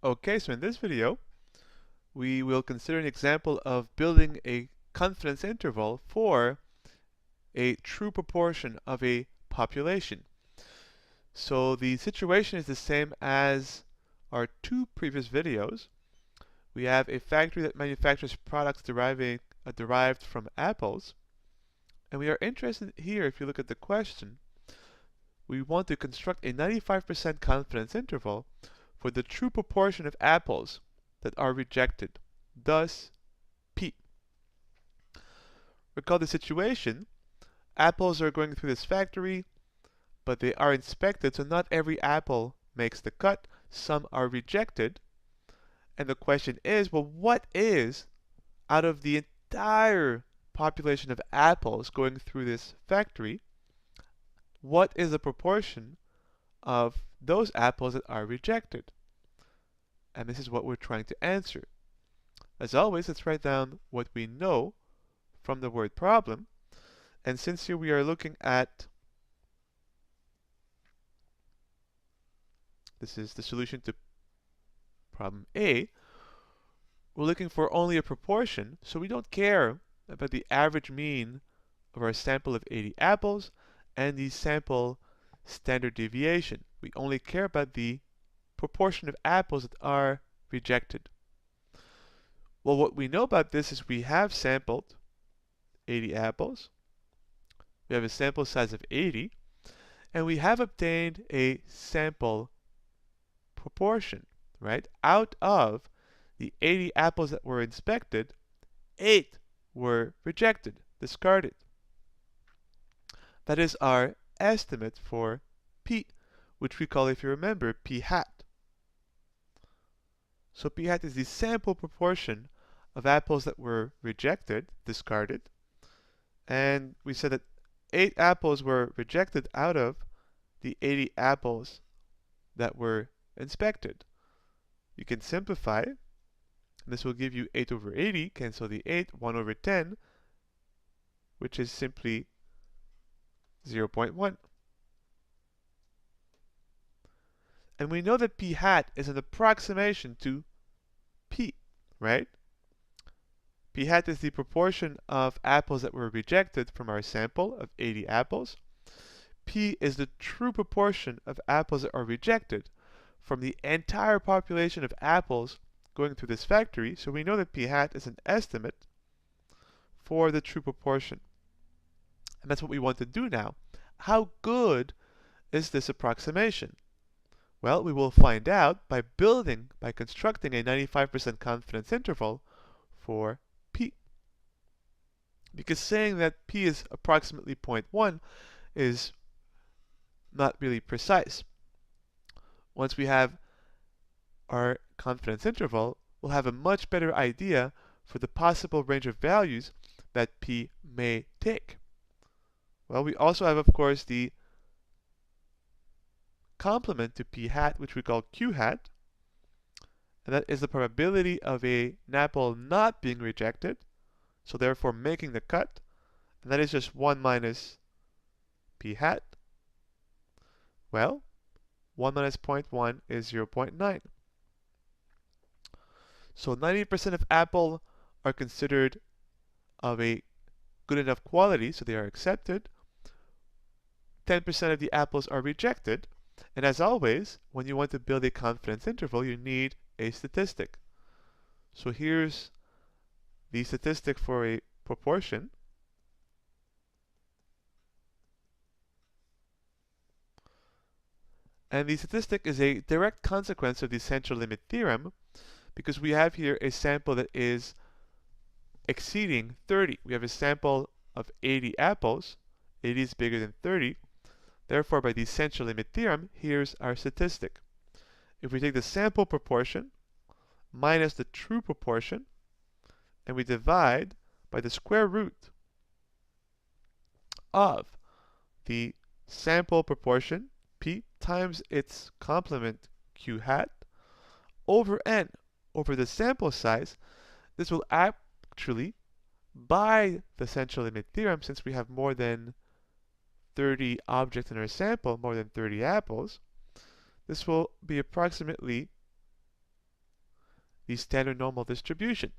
Okay, so in this video, we will consider an example of building a confidence interval for a true proportion of a population. So the situation is the same as our two previous videos. We have a factory that manufactures products derived from apples. And we are interested here, if you look at the question, we want to construct a 95% confidence interval for the true proportion of apples that are rejected, thus P. Recall the situation. Apples are going through this factory, but they are inspected, so not every apple makes the cut. Some are rejected. And the question is, well, what is, out of the entire population of apples going through this factory, what is the proportion of those apples that are rejected? And this is what we're trying to answer. As always, let's write down what we know from the word problem. And since here we are looking at, this is the solution to problem A, we're looking for only a proportion, so we don't care about the average mean of our sample of 80 apples and the sample standard deviation. We only care about the proportion of apples that are rejected. Well, what we know about this is we have sampled 80 apples. We have a sample size of 80, and we have obtained a sample proportion, right? Out of the 80 apples that were inspected, 8 were rejected, discarded. That is our estimate for P, which we call, if you remember, P hat. So P hat is the sample proportion of apples that were rejected, discarded. And we said that 8 apples were rejected out of the 80 apples that were inspected. You can simplify. This will give you 8 over 80, cancel the 8, 1 over 10, which is simply 0.1. And we know that P hat is an approximation to P, right? P hat is the proportion of apples that were rejected from our sample of 80 apples. P is the true proportion of apples that are rejected from the entire population of apples going through this factory. So we know that P hat is an estimate for the true proportion. And that's what we want to do now. How good is this approximation? Well, we will find out by constructing a 95% confidence interval for P. Because saying that P is approximately 0.1 is not really precise. Once we have our confidence interval, we'll have a much better idea for the possible range of values that P may take. Well, we also have, of course, the complement to P hat, which we call Q hat, and that is the probability of an apple not being rejected, so therefore making the cut, and that is just 1 minus P hat. Well, 1 minus 0.1 is 0.9. So 90% of apple are considered of a good enough quality, so they are accepted. 10% of the apples are rejected. And as always, when you want to build a confidence interval, you need a statistic. So here's the statistic for a proportion. And the statistic is a direct consequence of the central limit theorem, because we have here a sample that is exceeding 30. We have a sample of 80 apples. 80 is bigger than 30. Therefore, by the central limit theorem, here's our statistic. If we take the sample proportion minus the true proportion, and we divide by the square root of the sample proportion, P, times its complement, Q hat, over N, over the sample size, this will actually, by the central limit theorem, since we have more than 30 objects in our sample, more than 30 apples, this will be approximately the standard normal distribution.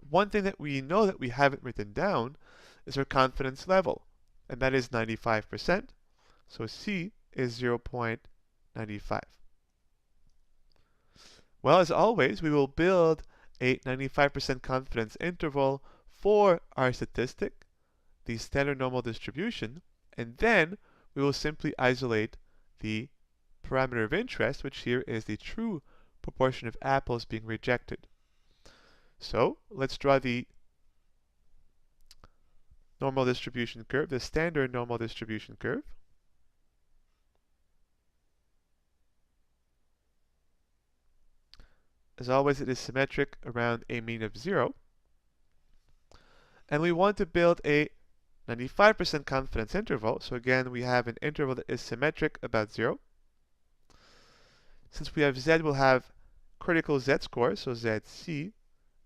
One thing that we know that we haven't written down is our confidence level, and that is 95%. So C is 0.95. Well, as always, we will build a 95% confidence interval for our statistic, the standard normal distribution, and then we will simply isolate the parameter of interest, which here is the true proportion of apples being rejected. So let's draw the normal distribution curve, the standard normal distribution curve. As always, it is symmetric around a mean of 0. And we want to build a 95% confidence interval. So again, we have an interval that is symmetric about 0. Since we have Z, we'll have critical Z score, so ZC.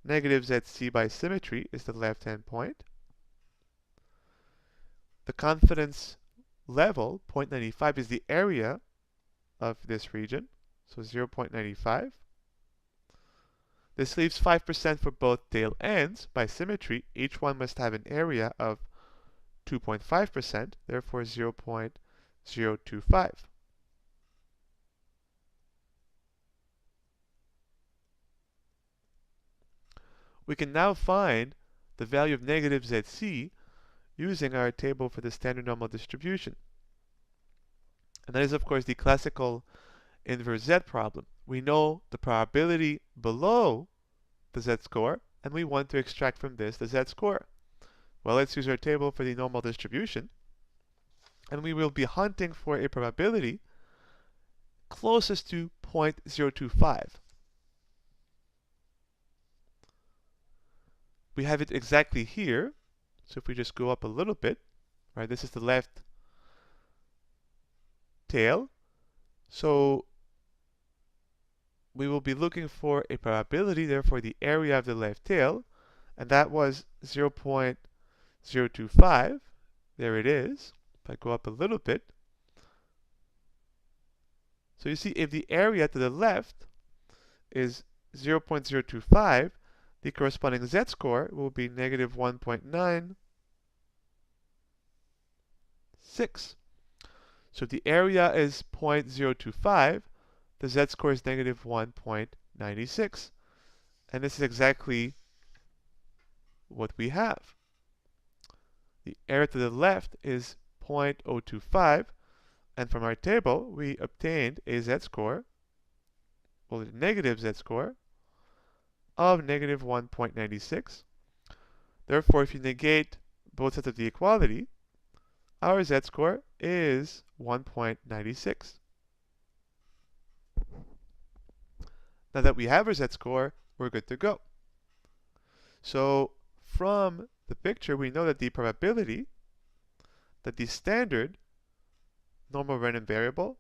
Negative ZC by symmetry is the left-hand point. The confidence level, 0.95, is the area of this region, so 0.95. This leaves 5% for both tail ends. By symmetry, each one must have an area of 2.5%, therefore 0.025. We can now find the value of negative ZC using our table for the standard normal distribution. And that is, of course, the classical inverse Z problem. We know the probability below the Z score, and we want to extract from this the Z score. Well, let's use our table for the normal distribution, and we will be hunting for a probability closest to 0.025. We have it exactly here, so if we just go up a little bit, right, this is the left tail, so we will be looking for a probability, therefore the area of the left tail, and that was 0.025. There it is. If I go up a little bit, so you see if the area to the left is 0.025, the corresponding Z score will be negative 1.96. So if the area is 0.025, the Z score is negative 1.96. And this is exactly what we have. The area to the left is 0.025, and from our table we obtained a Z score, well, a negative Z score of negative 1.96. Therefore, if you negate both sides of the equality, our Z score is 1.96. Now that we have our Z score, we're good to go. So from the picture, we know that the probability that the standard normal random variable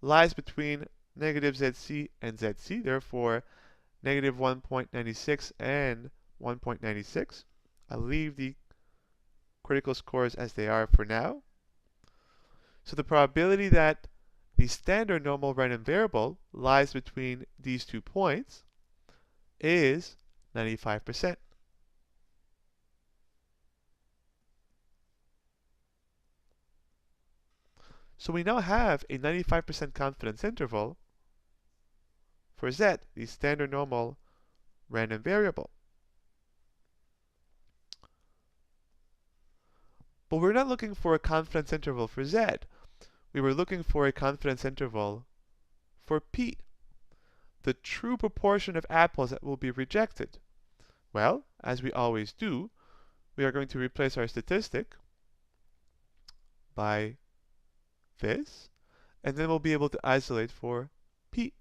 lies between negative ZC and ZC, therefore negative 1.96 and 1.96. I'll leave the critical scores as they are for now. So the probability that the standard normal random variable lies between these 2 points is 95%. So we now have a 95% confidence interval for Z, the standard normal random variable. But we're not looking for a confidence interval for Z. We were looking for a confidence interval for P, the true proportion of apples that will be rejected. Well, as we always do, we are going to replace our statistic by this, and then we'll be able to isolate for P.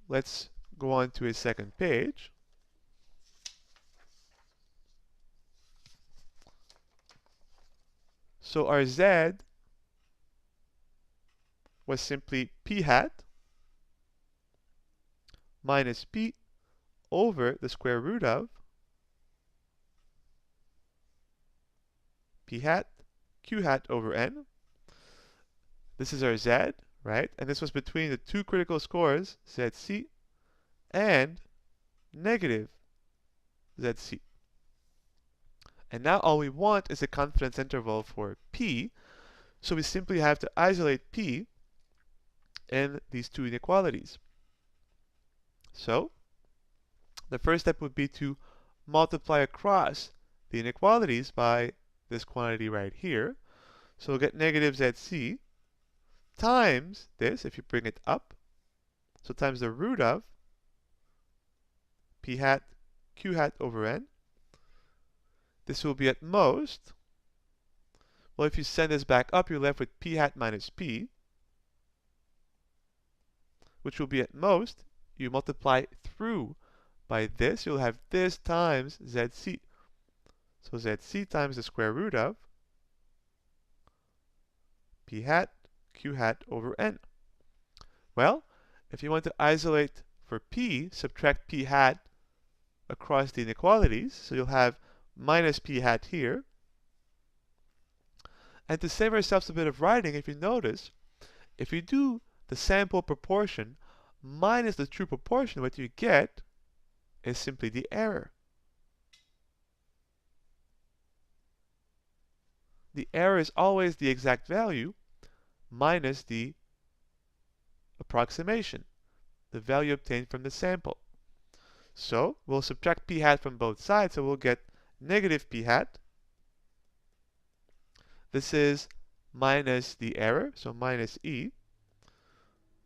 Let's go on to a second page. So our Z was simply P hat minus P over the square root of P hat Q hat over N. This is our Z, right? And this was between the two critical scores, ZC and negative ZC. And now all we want is a confidence interval for P, so we simply have to isolate P in these two inequalities. So the first step would be to multiply across the inequalities by this quantity right here. So we'll get negative ZC times this, if you bring it up, so times the root of P hat Q hat over N. This will be at most, well, if you send this back up, you're left with P hat minus P, which will be at most, you multiply through by this, you'll have this times ZC. So ZC times the square root of P hat Q hat over N. Well, if you want to isolate for P, subtract P hat across the inequalities, so you'll have minus P hat here. And to save ourselves a bit of writing, if you notice, if we do the sample proportion minus the true proportion, what you get is simply the error. The error is always the exact value minus the approximation, the value obtained from the sample. So we'll subtract P hat from both sides, so we'll get negative P hat. This is minus the error, so minus E,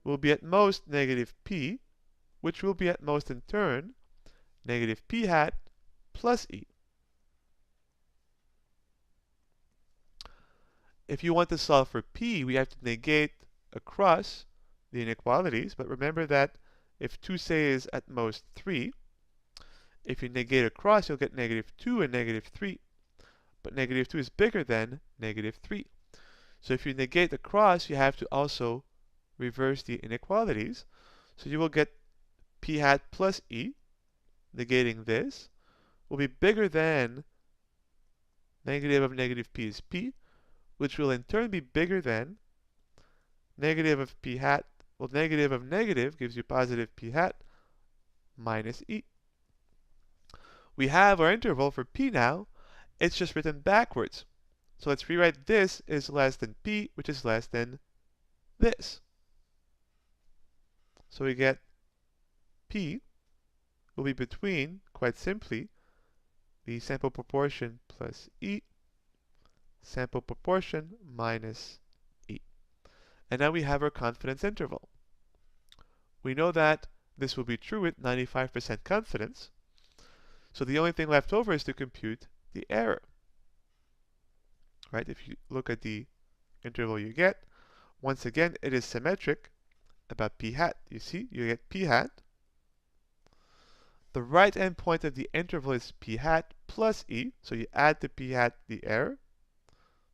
will be at most negative P, which will be at most in turn negative P hat plus E. If you want to solve for P, we have to negate across the inequalities, but remember that if 2 say is at most 3, if you negate across, you'll get negative 2 and negative 3. But negative 2 is bigger than negative 3. So if you negate across, you have to also reverse the inequalities. So you will get P hat plus E, negating this, will be bigger than negative of negative P is P, which will in turn be bigger than negative of P hat. Well, negative of negative gives you positive P hat minus E. We have our interval for P now. It's just written backwards. So let's rewrite this is less than P, which is less than this. So we get P will be between, quite simply, the sample proportion plus E, sample proportion minus E. And now we have our confidence interval. We know that this will be true with 95% confidence. So the only thing left over is to compute the error. Right? If you look at the interval you get, once again, it is symmetric about P hat. You see, you get P hat. The right endpoint of the interval is P hat plus E. So you add to P hat the error.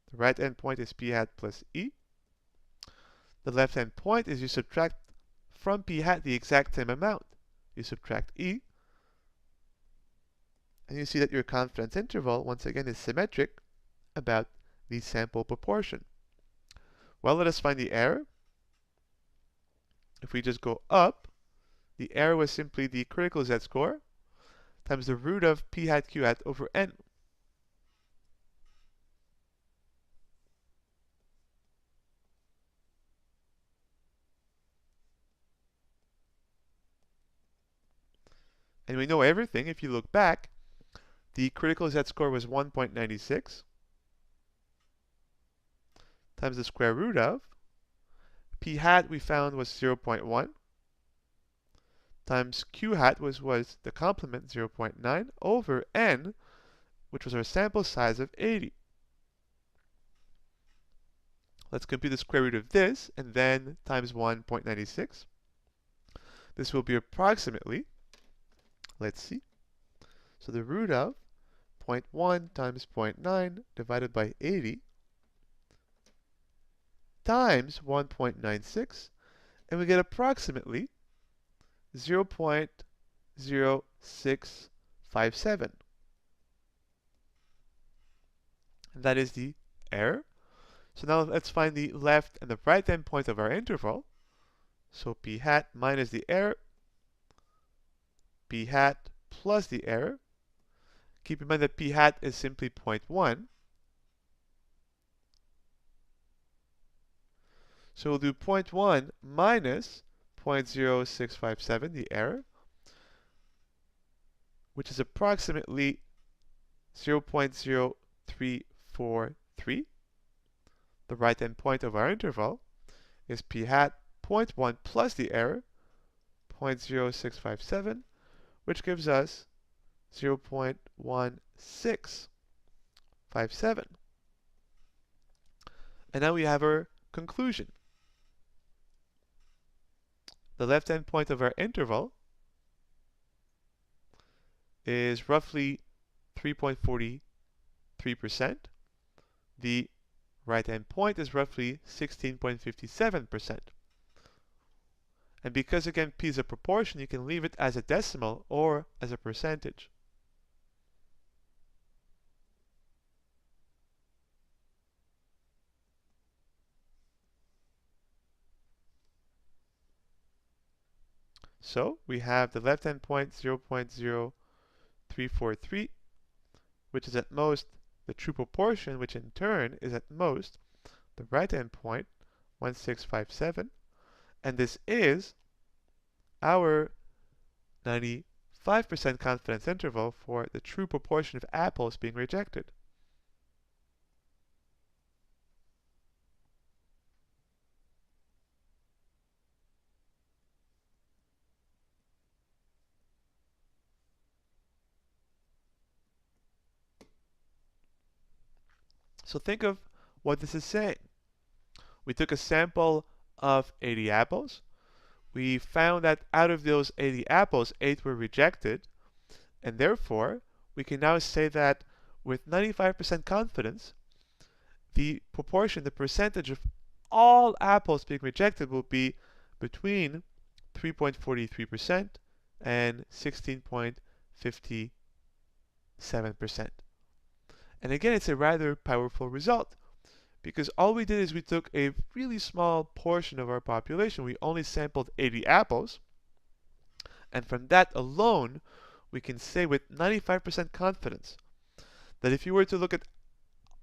The right endpoint is P hat plus E. The left hand point is you subtract from P hat the exact same amount. You subtract E. And you see that your confidence interval, once again, is symmetric about the sample proportion. Well, let us find the error. If we just go up, the error was simply the critical z-score times the root of P hat Q hat over N. And we know everything. If you look back, the critical z-score was 1.96 times the square root of P hat we found was 0.1 times Q hat was the complement 0.9 over N, which was our sample size of 80. Let's compute the square root of this and then times 1.96. This will be approximately, let's see, so the root of 0.1 times 0.9 divided by 80 times 1.96, and we get approximately 0.0657. And that is the error. So now let's find the left and the right endpoint of our interval. So p hat minus the error, p hat plus the error. Keep in mind that p hat is simply 0.1. So we'll do 0.1 minus 0.0657, the error, which is approximately 0.0343. The right endpoint of our interval is p hat 0.1 plus the error, 0.0657, which gives us 0.1657. And now we have our conclusion. The left endpoint of our interval is roughly 3.43%. The right endpoint is roughly 16.57%. And because again p is a proportion, you can leave it as a decimal or as a percentage. So we have the left endpoint 0.0343, which is at most the true proportion, which in turn is at most the right endpoint 1657, and this is our 95% confidence interval for the true proportion of apples being rejected. So think of what this is saying. We took a sample of 80 apples. We found that out of those 80 apples, 8 were rejected, and therefore we can now say that with 95% confidence, the proportion, the percentage of all apples being rejected will be between 3.43% and 16.57%. And again, it's a rather powerful result, because all we did is we took a really small portion of our population. We only sampled 80 apples, and from that alone, we can say with 95% confidence that if you were to look at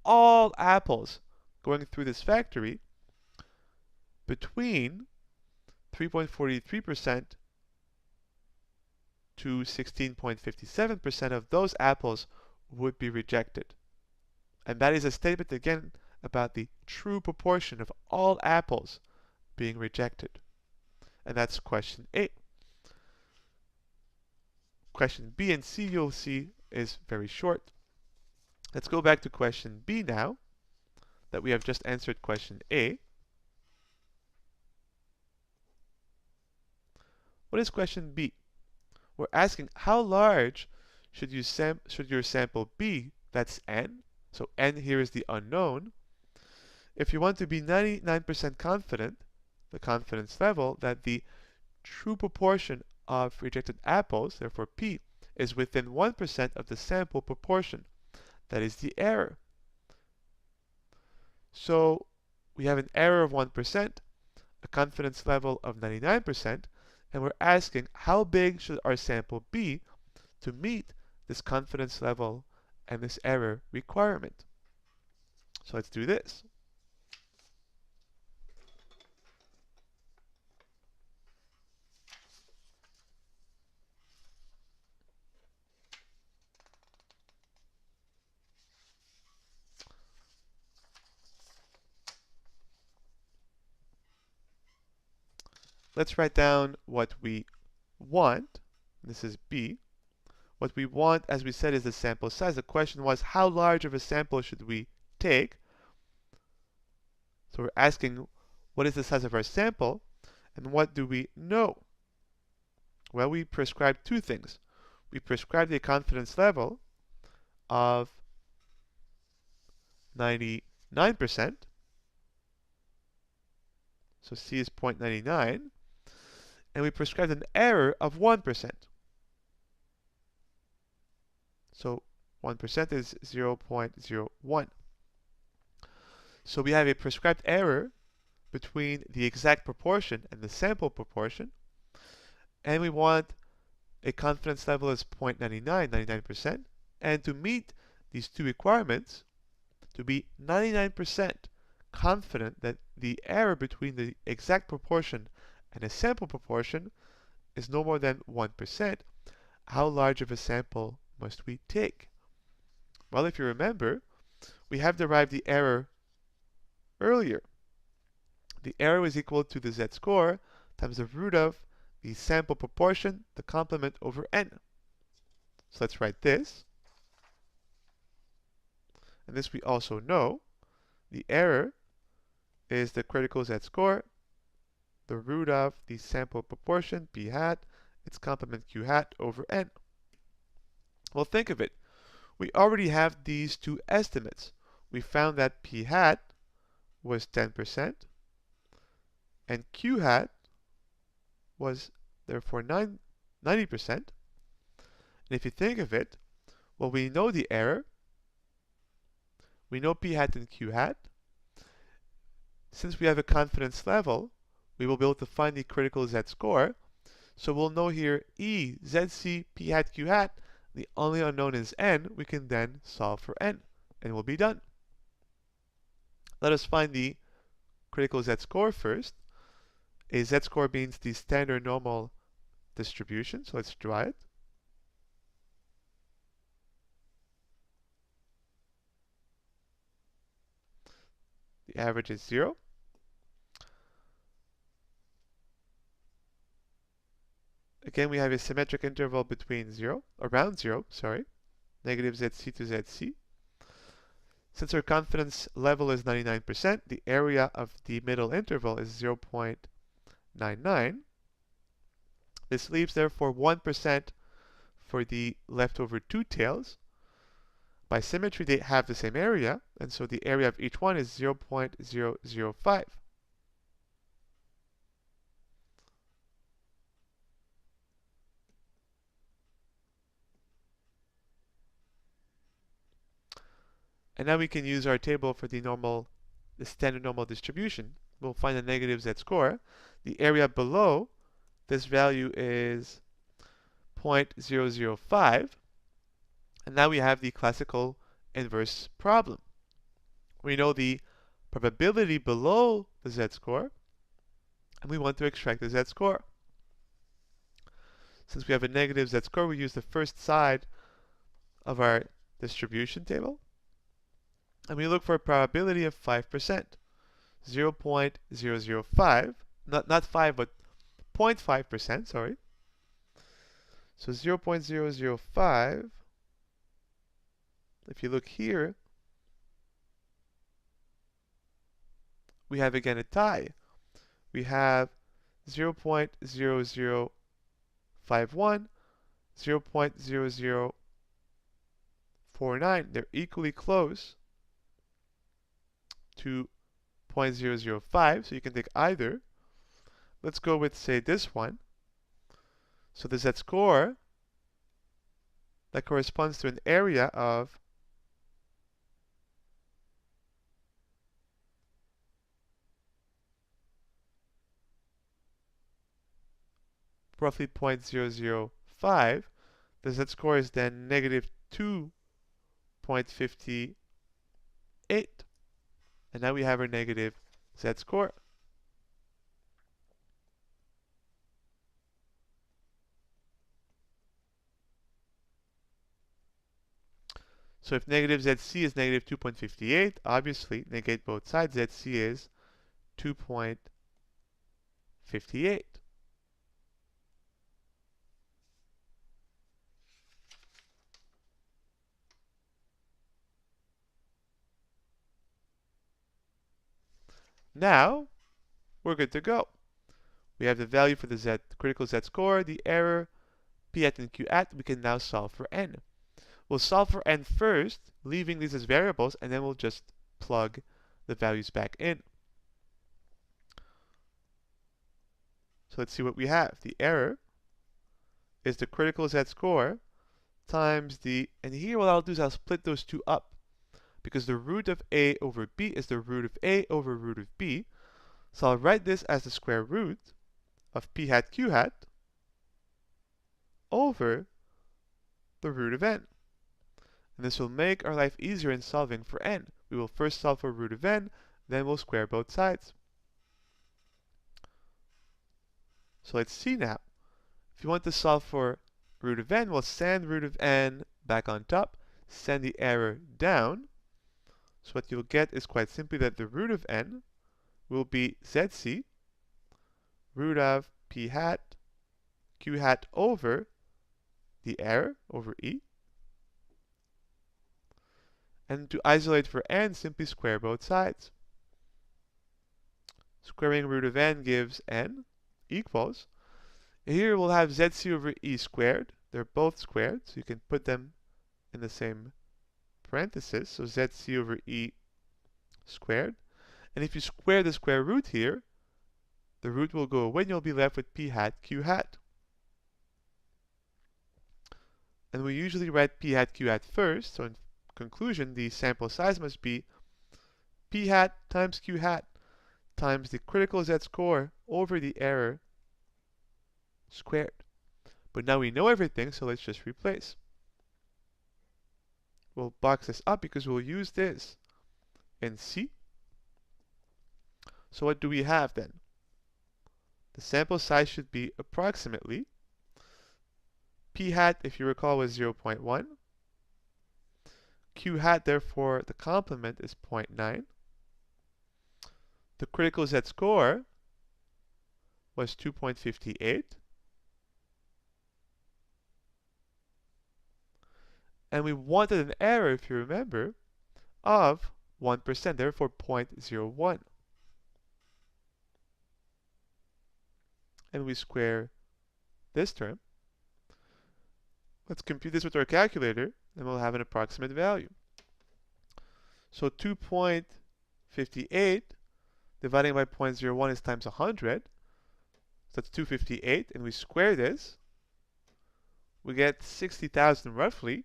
all apples going through this factory, between 3.43% to 16.57% of those apples would be rejected. And that is a statement again about the true proportion of all apples being rejected. And that's question A. Question B and C, you'll see, is very short. Let's go back to question B now, that we have just answered question A. What is question B? We're asking how large should your sample be? That's n. So n here is the unknown. If you want to be 99% confident, the confidence level, that the true proportion of rejected apples, therefore p, is within 1% of the sample proportion. That is the error. So we have an error of 1%, a confidence level of 99%, and we're asking how big should our sample be to meet this confidence level and this error requirement. So let's do this. Let's write down what we want. This is B. What we want, as we said, is the sample size. The question was, how large of a sample should we take? So we're asking, what is the size of our sample? And what do we know? Well, we prescribed two things. We prescribed a confidence level of 99%. So C is 0.99. And we prescribed an error of 1%. So 1% is 0.01. So we have a prescribed error between the exact proportion and the sample proportion, and we want a confidence level as 0.99, 99%, and to meet these two requirements, to be 99% confident that the error between the exact proportion and a sample proportion is no more than 1%, how large of a sample must we take? Well, if you remember, we have derived the error earlier. The error is equal to the z-score times the root of the sample proportion, the complement over n. So let's write this. And this we also know. The error is the critical z-score, the root of the sample proportion, p hat, its complement q hat over n. Well, think of it. We already have these two estimates. We found that p hat was 10%, and q hat was therefore 90%. And if you think of it, well, we know the error. We know p hat and q hat. Since we have a confidence level, we will be able to find the critical z-score. So we'll know here E, ZC, p hat, q hat. The only unknown is n. We can then solve for n, and we'll be done. Let us find the critical z-score first. A z-score means the standard normal distribution, so let's draw it. The average is 0. Again, we have a symmetric interval between around 0, negative ZC to ZC. Since our confidence level is 99%, the area of the middle interval is 0.99. This leaves therefore 1% for the leftover two tails. By symmetry, they have the same area, and so the area of each one is 0.005. And now we can use our table for the standard normal distribution. We'll find the negative z-score. The area below this value is 0.005. And now we have the classical inverse problem. We know the probability below the z-score, and we want to extract the z-score. Since we have a negative z-score, we use the first side of our distribution table, and we look for a probability of 5%. 0.005, not 5, but 0.5%, sorry. So 0.005, if you look here, we have again a tie. We have 0.0051, 0.0049. They're equally close to 0.005, so you can take either. Let's go with, say, this one. So the z-score, that corresponds to an area of roughly 0.005. The z-score is then negative 2.58. And now we have our negative z-score. So if negative ZC is negative 2.58, obviously negate both sides, ZC is 2.58. Now, we're good to go. We have the value for the critical z-score, the error, p hat and q hat. We can now solve for n. We'll solve for n first, leaving these as variables, and then we'll just plug the values back in. So let's see what we have. The error is the critical z-score times the, and here what I'll do is I'll split those two up. because the root of a over b is the root of a over root of b. So I'll write this as the square root of p hat q hat over the root of n. And this will make our life easier in solving for n. We will first solve for root of n, then we'll square both sides. So let's see now. If you want to solve for root of n, we'll send root of n back on top, send the error down. So what you'll get is quite simply that the root of n will be zc root of p hat q hat over the error over e. And to isolate for n, simply square both sides. Squaring root of n gives n equals. Here we'll have zc over e squared. They're both squared, so you can put them in the same parenthesis. So zc over e squared. And if you square the square root here, the root will go away and you'll be left with p hat q hat. And we usually write p hat q hat first, so in conclusion, the sample size must be p hat times q hat times the critical z-score over the error squared. But now we know everything, so let's just replace. We'll box this up because we'll use this in C. So what do we have then? The sample size should be approximately p hat, if you recall, was 0.1. Q hat, therefore, the complement is 0.9. The critical z-score was 2.58. And we wanted an error, if you remember, of 1%, therefore 0.01. And we square this term. Let's compute this with our calculator, and we'll have an approximate value. So 2.58 dividing by 0.01 is times 100. So that's 258, and we square this. We get 60,000 roughly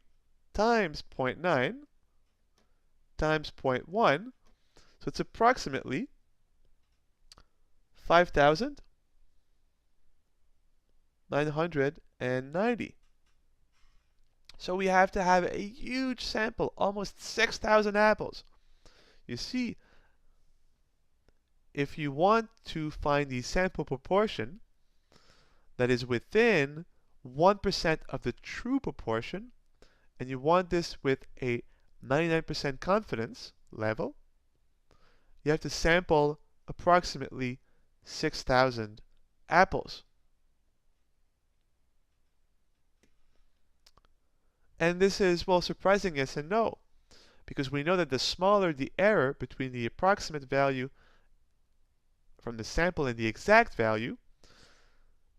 times 0.9 times 0.1. So it's approximately 5,990. So we have to have a huge sample, almost 6,000 apples. You see, if you want to find the sample proportion that is within 1% of the true proportion, and you want this with a 99% confidence level, you have to sample approximately 6,000 apples. And this is, well, surprising, yes and no, because we know that the smaller the error between the approximate value from the sample and the exact value,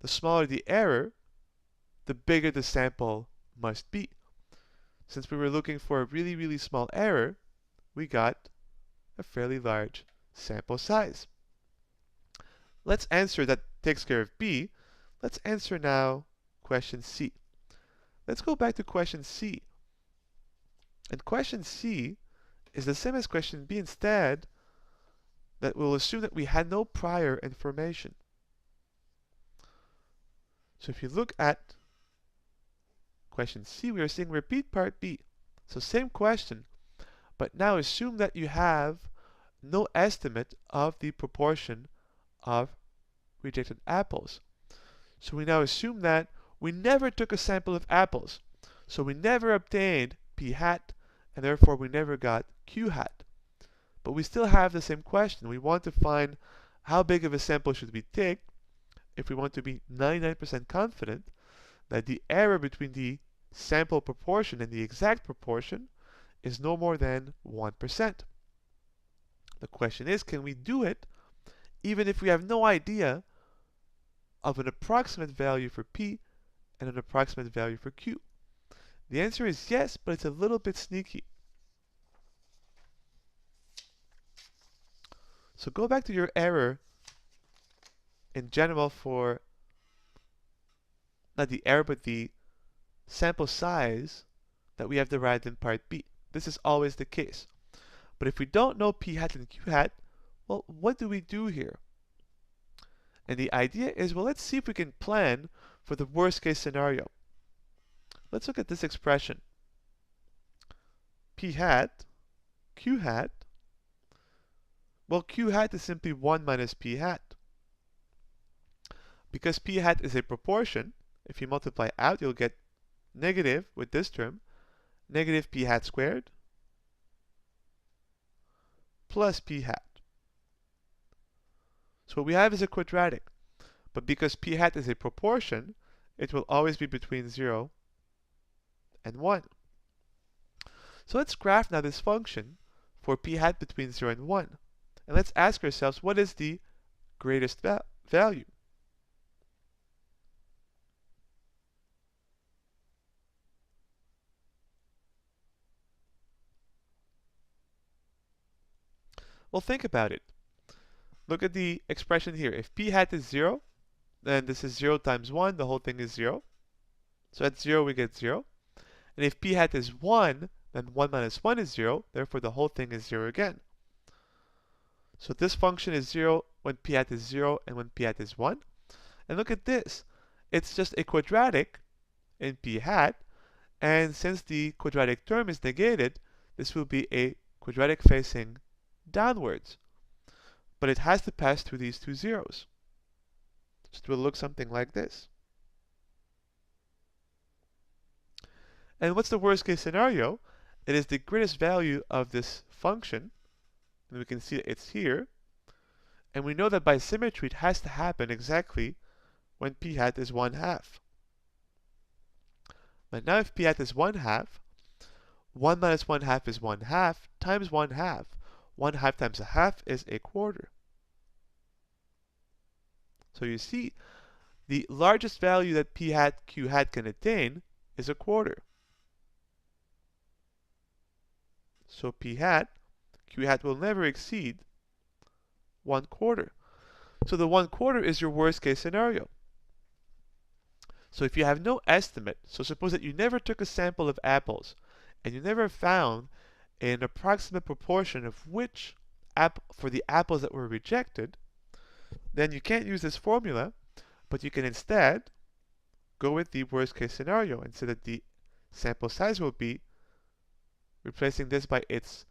the smaller the error, the bigger the sample must be. Since we were looking for a really, really small error, we got a fairly large sample size. Let's answer, that takes care of B. Let's answer now question C. Let's go back to question C. And question C is the same as question B, instead that we'll assume that we had no prior information. So if you look at question C, we are saying repeat part B. So same question, but now assume that you have no estimate of the proportion of rejected apples. So we now assume that we never took a sample of apples. So we never obtained P hat, and therefore we never got Q hat. But we still have the same question. We want to find how big of a sample should we take if we want to be 99% confident that the error between the sample proportion and the exact proportion is no more than 1%. The question is, can we do it even if we have no idea of an approximate value for P and an approximate value for Q? The answer is yes, but it's a little bit sneaky. So go back to your error in general for, not the error, but the sample size that we have derived in part B. This is always the case. But if we don't know p hat and q hat, well, what do we do here? And the idea is, well, let's see if we can plan for the worst case scenario. Let's look at this expression. P hat, Q hat. Well, Q hat is simply 1 minus P hat. Because P hat is a proportion, if you multiply out, you'll get negative with this term, negative P hat squared plus P hat. So what we have is a quadratic. But because P hat is a proportion, it will always be between 0 and 1. So let's graph now this function for P hat between 0 and 1. And let's ask ourselves, what is the greatest value? Well, think about it. Look at the expression here. If P hat is 0, then this is 0 times 1, the whole thing is 0. So at 0 we get 0. And if P hat is 1, then 1 minus 1 is 0, therefore the whole thing is 0 again. So this function is 0 when P hat is 0 and when P hat is 1. And look at this. It's just a quadratic in P hat, and since the quadratic term is negated, this will be a quadratic facing downwards. But it has to pass through these two zeros. So it will look something like this. And what's the worst case scenario? It is the greatest value of this function. And we can see that it's here. And we know that by symmetry it has to happen exactly when P hat is 1/2. But now if P hat is 1/2, 1 minus 1/2 is 1/2 times 1/2. 1/2 times a half is a quarter. So you see, the largest value that P hat, Q hat can attain is a quarter. So P hat, Q hat will never exceed 1/4. So the 1/4 is your worst case scenario. So if you have no estimate, so suppose that you never took a sample of apples and you never found an approximate proportion of which for the apples that were rejected, then you can't use this formula, but you can instead go with the worst case scenario and say that the sample size will be, replacing this by its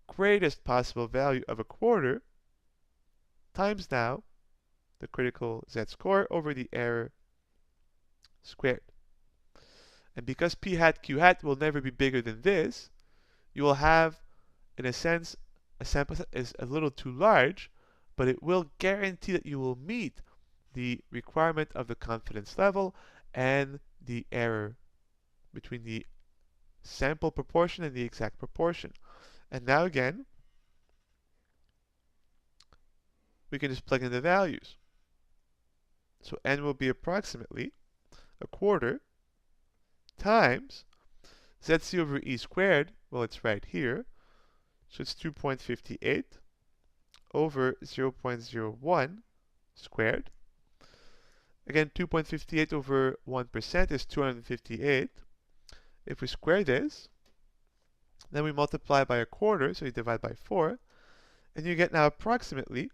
greatest possible value of a quarter, times now the critical z-score over the error squared. And because P hat, Q hat will never be bigger than this, you will have, in a sense, a sample set is a little too large, but it will guarantee that you will meet the requirement of the confidence level and the error between the sample proportion and the exact proportion. And now again, we can just plug in the values. So n will be approximately a quarter times ZC over E squared, well, it's right here, so it's 2.58 over 0.01 squared. Again, 2.58 over 1% is 258. If we square this, then we multiply by a quarter, so you divide by 4, and you get now approximately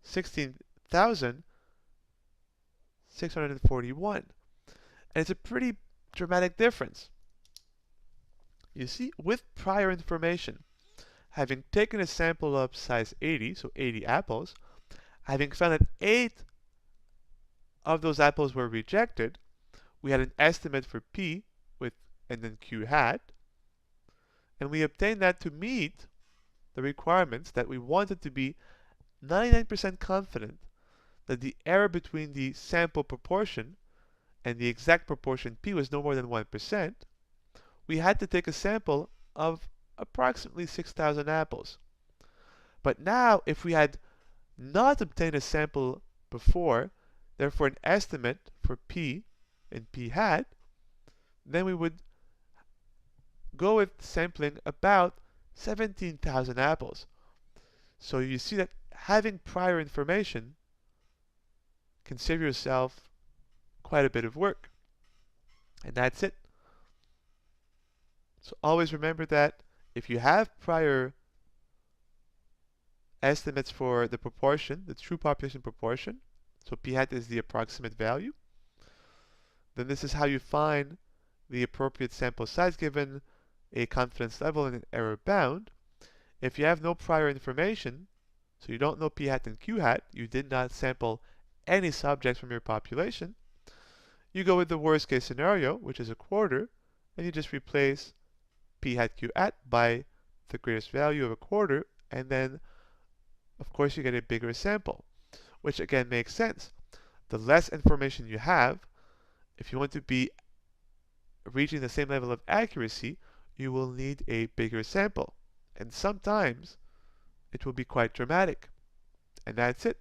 16,641. And it's a pretty dramatic difference. You see, with prior information, having taken a sample of size 80, so 80 apples, having found that 8 of those apples were rejected, we had an estimate for P and then Q hat, and we obtained that to meet the requirements that we wanted to be 99% confident that the error between the sample proportion and the exact proportion P was no more than 1%, we had to take a sample of approximately 6,000 apples. But now, if we had not obtained a sample before, therefore an estimate for P and P hat, then we would go with sampling about 17,000 apples. So you see that having prior information can save yourself quite a bit of work. And that's it. So always remember that if you have prior estimates for the proportion, the true population proportion. So p hat is the approximate value. Then this is how you find the appropriate sample size given a confidence level and an error bound. If you have no prior information, so you don't know p hat and q hat, you did not sample any subjects from your population, you go with the worst case scenario, which is a quarter, and you just replace p hat q hat by the greatest value of a quarter, and then of course you get a bigger sample, which again makes sense. The less information you have, if you want to be reaching the same level of accuracy, you will need a bigger sample. And sometimes it will be quite dramatic. And that's it.